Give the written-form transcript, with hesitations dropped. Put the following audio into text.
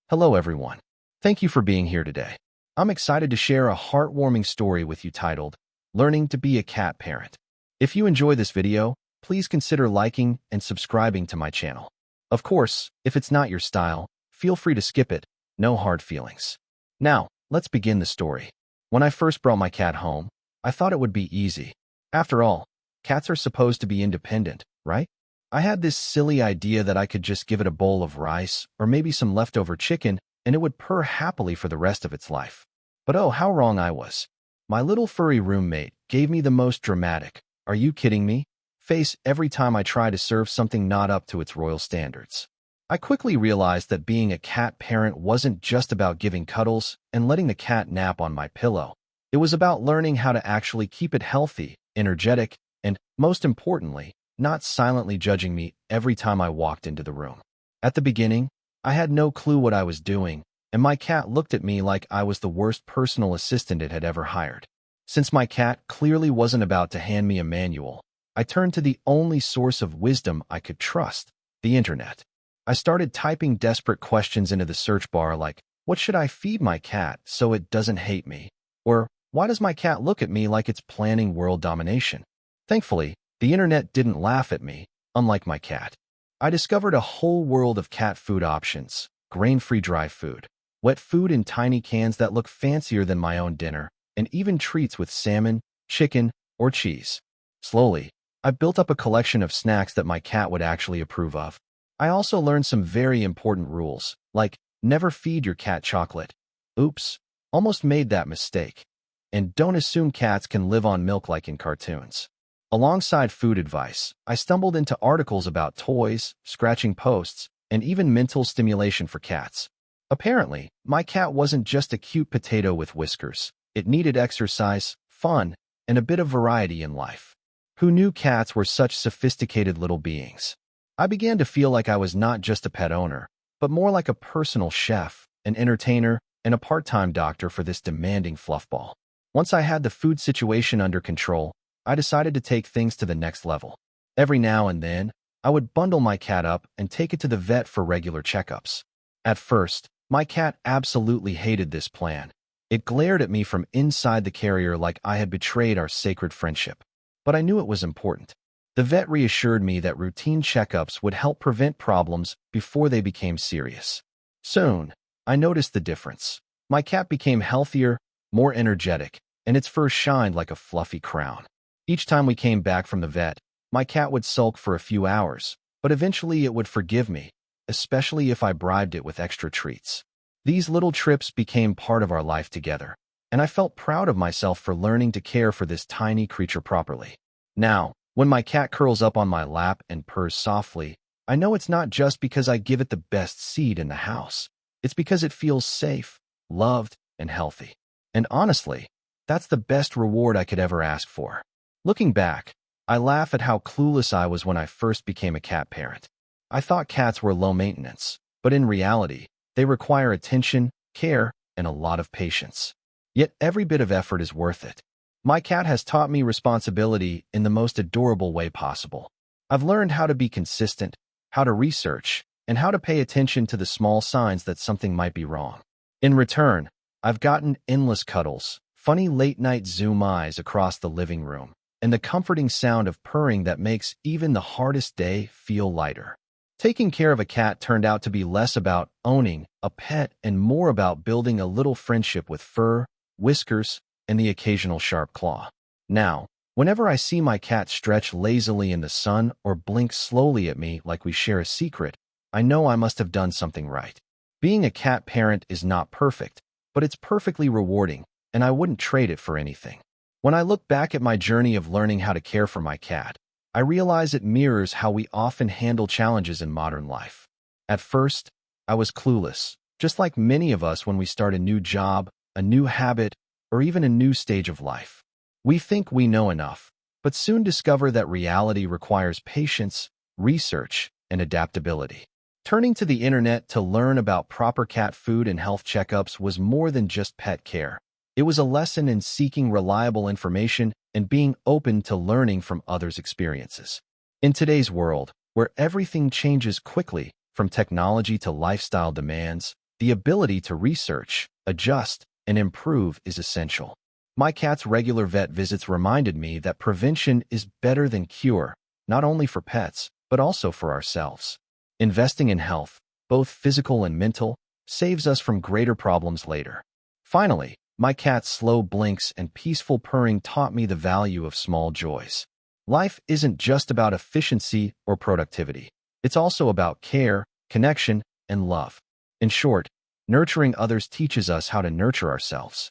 Hello, everyone. Thank you for being here today. I'm excited to share a heartwarming story with you titled, Learning to be a Cat Parent. If you enjoy this video, please consider liking and subscribing to my channel. Of course, if it's not your style, feel free to skip it. No hard feelings. Now, let's begin the story. When I first brought my cat home, I thought it would be easy. After all, cats are supposed to be independent, right? I had this silly idea that I could just give it a bowl of rice or maybe some leftover chicken and it would purr happily for the rest of its life. But oh, how wrong I was. My little furry roommate gave me the most dramatic, "Are you kidding me?" face every time I try to serve something not up to its royal standards. I quickly realized that being a cat parent wasn't just about giving cuddles and letting the cat nap on my pillow. It was about learning how to actually keep it healthy, energetic, and, most importantly, not silently judging me every time I walked into the room. At the beginning, I had no clue what I was doing, and my cat looked at me like I was the worst personal assistant it had ever hired. Since my cat clearly wasn't about to hand me a manual, I turned to the only source of wisdom I could trust, the internet. I started typing desperate questions into the search bar like, what should I feed my cat so it doesn't hate me? Or, why does my cat look at me like it's planning world domination? Thankfully, the internet didn't laugh at me, unlike my cat. I discovered a whole world of cat food options, grain-free dry food, wet food in tiny cans that look fancier than my own dinner, and even treats with salmon, chicken, or cheese. Slowly, I built up a collection of snacks that my cat would actually approve of. I also learned some very important rules, like never feed your cat chocolate. Oops, almost made that mistake. And don't assume cats can live on milk like in cartoons. Alongside food advice, I stumbled into articles about toys, scratching posts, and even mental stimulation for cats. Apparently, my cat wasn't just a cute potato with whiskers. It needed exercise, fun, and a bit of variety in life. Who knew cats were such sophisticated little beings? I began to feel like I was not just a pet owner, but more like a personal chef, an entertainer, and a part-time doctor for this demanding fluffball. Once I had the food situation under control, I decided to take things to the next level. Every now and then, I would bundle my cat up and take it to the vet for regular checkups. At first, my cat absolutely hated this plan. It glared at me from inside the carrier like I had betrayed our sacred friendship. But I knew it was important. The vet reassured me that routine checkups would help prevent problems before they became serious. Soon, I noticed the difference. My cat became healthier, more energetic, and its fur shined like a fluffy crown. Each time we came back from the vet, my cat would sulk for a few hours, but eventually it would forgive me, especially if I bribed it with extra treats. These little trips became part of our life together, and I felt proud of myself for learning to care for this tiny creature properly. Now, when my cat curls up on my lap and purrs softly, I know it's not just because I give it the best seed in the house. It's because it feels safe, loved, and healthy. And honestly, that's the best reward I could ever ask for. Looking back, I laugh at how clueless I was when I first became a cat parent. I thought cats were low maintenance, but in reality, they require attention, care, and a lot of patience. Yet every bit of effort is worth it. My cat has taught me responsibility in the most adorable way possible. I've learned how to be consistent, how to research, and how to pay attention to the small signs that something might be wrong. In return, I've gotten endless cuddles, funny late-night zoom eyes across the living room, and the comforting sound of purring that makes even the hardest day feel lighter. Taking care of a cat turned out to be less about owning a pet and more about building a little friendship with fur, whiskers, and the occasional sharp claw. Now, whenever I see my cat stretch lazily in the sun or blink slowly at me like we share a secret, I know I must have done something right. Being a cat parent is not perfect, but it's perfectly rewarding, and I wouldn't trade it for anything. When I look back at my journey of learning how to care for my cat, I realize it mirrors how we often handle challenges in modern life. At first, I was clueless, just like many of us when we start a new job, a new habit, or even a new stage of life. We think we know enough, but soon discover that reality requires patience, research, and adaptability. Turning to the internet to learn about proper cat food and health checkups was more than just pet care. It was a lesson in seeking reliable information and being open to learning from others' experiences. In today's world, where everything changes quickly, from technology to lifestyle demands, the ability to research, adjust, and improve is essential. My cat's regular vet visits reminded me that prevention is better than cure, not only for pets, but also for ourselves. Investing in health, both physical and mental, saves us from greater problems later. Finally, my cat's slow blinks and peaceful purring taught me the value of small joys. Life isn't just about efficiency or productivity. It's also about care, connection, and love. In short, nurturing others teaches us how to nurture ourselves.